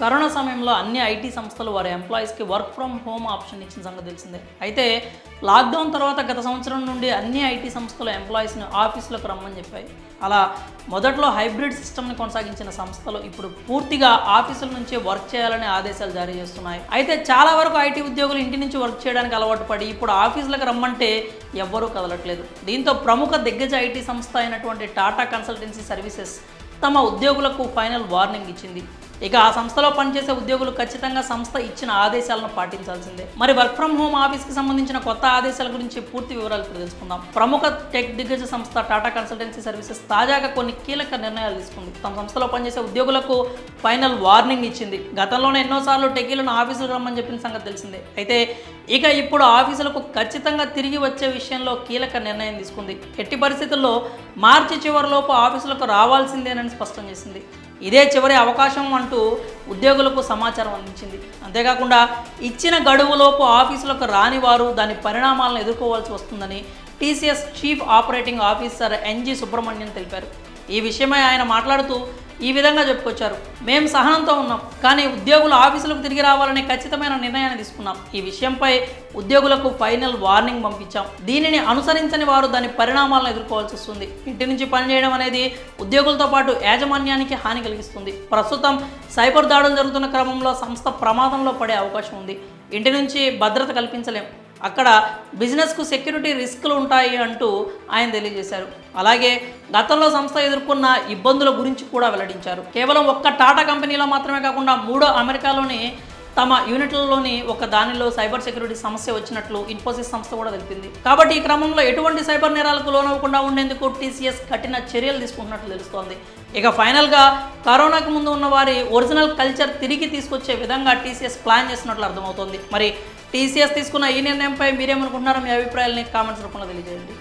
Corona సమయంలో అన్ని IT సంస్థలు వారి ఎంప్లాయీస్కి వర్క్ ఫ్రమ్ హోమ్ ఆప్షన్ ఇచ్చిన సంగతి తెలిసిందే. అయితే లాక్డౌన్ తర్వాత గత సంవత్సరం నుండి అన్ని ఐటీ సంస్థలు ఎంప్లాయీస్ని ఆఫీసులకు రమ్మని చెప్పాయి. అలా మొదట్లో హైబ్రిడ్ సిస్టమ్ని కొనసాగించిన సంస్థలు ఇప్పుడు పూర్తిగా ఆఫీసుల నుంచే వర్క్ చేయాలని ఆదేశాలు జారీ చేస్తున్నాయి. అయితే చాలా వరకు ఐటీ ఉద్యోగులు ఇంటి నుంచి వర్క్ చేయడానికి అలవాటు పడి ఇప్పుడు ఆఫీసులకు రమ్మంటే ఎవ్వరూ కదలట్లేదు. దీంతో ప్రముఖ దిగ్గజ ఐటీ సంస్థ అయినటువంటి టాటా కన్సల్టెన్సీ సర్వీసెస్ తమ ఉద్యోగులకు ఫైనల్ వార్నింగ్ ఇచ్చింది. ఇక ఆ సంస్థలో పనిచేసే ఉద్యోగులు ఖచ్చితంగా సంస్థ ఇచ్చిన ఆదేశాలను పాటించాల్సిందే. మరి వర్క్ ఫ్రమ్ హోమ్ ఆఫీస్కి సంబంధించిన కొత్త ఆదేశాల గురించి పూర్తి వివరాలు ఇప్పుడు తెలుసుకుందాం. ప్రముఖ టెక్ దిగ్గజ సంస్థ టాటా కన్సల్టెన్సీ సర్వీసెస్ తాజాగా కొన్ని కీలక నిర్ణయాలు తీసుకుంది. తమ సంస్థలో పనిచేసే ఉద్యోగులకు ఫైనల్ వార్నింగ్ ఇచ్చింది. గతంలోనే ఎన్నోసార్లు టెకీలను ఆఫీసులకు రమ్మని చెప్పిన సంగతి తెలిసిందే. అయితే ఇక ఇప్పుడు ఆఫీసులకు ఖచ్చితంగా తిరిగి వచ్చే విషయంలో కీలక నిర్ణయం తీసుకుంది. ఎట్టి పరిస్థితుల్లో మార్చి చివరిలోపు ఆఫీసులకు రావాల్సిందేనని స్పష్టం చేసింది. ఇదే చివరి అవకాశం అంటూ ఉద్యోగులకు సమాచారం అందించింది. అంతేకాకుండా ఇచ్చిన గడువులోపు ఆఫీసులకు రాని వారు దాని పరిణామాలను ఎదుర్కోవాల్సి వస్తుందని TCS chief operating officer N G Subramanian తెలిపారు. ఈ విషయమై ఆయన మాట్లాడుతూ ఈ విధంగా చెప్పుకొచ్చారు. మేము సహనంతో ఉన్నాం, కానీ ఉద్యోగులు ఆఫీసులకు తిరిగి రావాలనే ఖచ్చితమైన నిర్ణయాన్ని తీసుకున్నాం. ఈ విషయంపై ఉద్యోగులకు ఫైనల్ వార్నింగ్ పంపించాం. దీనిని అనుసరించని వారు దాని పరిణామాలను ఎదుర్కోవాల్సి వస్తుంది. ఇంటి నుంచి పనిచేయడం అనేది ఉద్యోగులతో పాటు యాజమాన్యానికి హాని కలిగిస్తుంది. ప్రస్తుతం సైబర్ దాడులు జరుగుతున్న క్రమంలో సంస్థ ప్రమాదంలో పడే అవకాశం ఉంది. ఇంటి నుంచి భద్రత కల్పించలేం, అక్కడ బిజినెస్కు సెక్యూరిటీ రిస్కులు ఉంటాయి అంటూ ఆయన తెలియజేశారు. అలాగే గతంలో సంస్థ ఎదుర్కొన్న ఇబ్బందుల గురించి కూడా వెల్లడించారు. కేవలం ఒక్క టాటా కంపెనీలో మాత్రమే కాకుండా 3 అమెరికాలోని తమ యూనిట్లలోని ఒక దానిలో సైబర్ సెక్యూరిటీ సమస్య వచ్చినట్లు ఇన్ఫోసిస్ సంస్థ కూడా తెలిపింది. కాబట్టి ఈ క్రమంలో ఎటువంటి సైబర్ నేరాలకు లోనవ్వకుండా ఉండేందుకు టీసీఎస్ కఠిన చర్యలు తీసుకుంటున్నట్లు తెలుస్తోంది. ఇక ఫైనల్గా కరోనాకు ముందు ఉన్న వారి ఒరిజినల్ కల్చర్ తిరిగి తీసుకొచ్చే విధంగా టీసీఎస్ ప్లాన్ చేస్తున్నట్లు అర్థమవుతోంది. మరి టీసీఎస్ తీసుకున్న ఈ నిర్ణయంపై మీరేమనుకుంటున్నారో మీ అభిప్రాయాలని కామెంట్స్ రూపంలో తెలియజేయండి.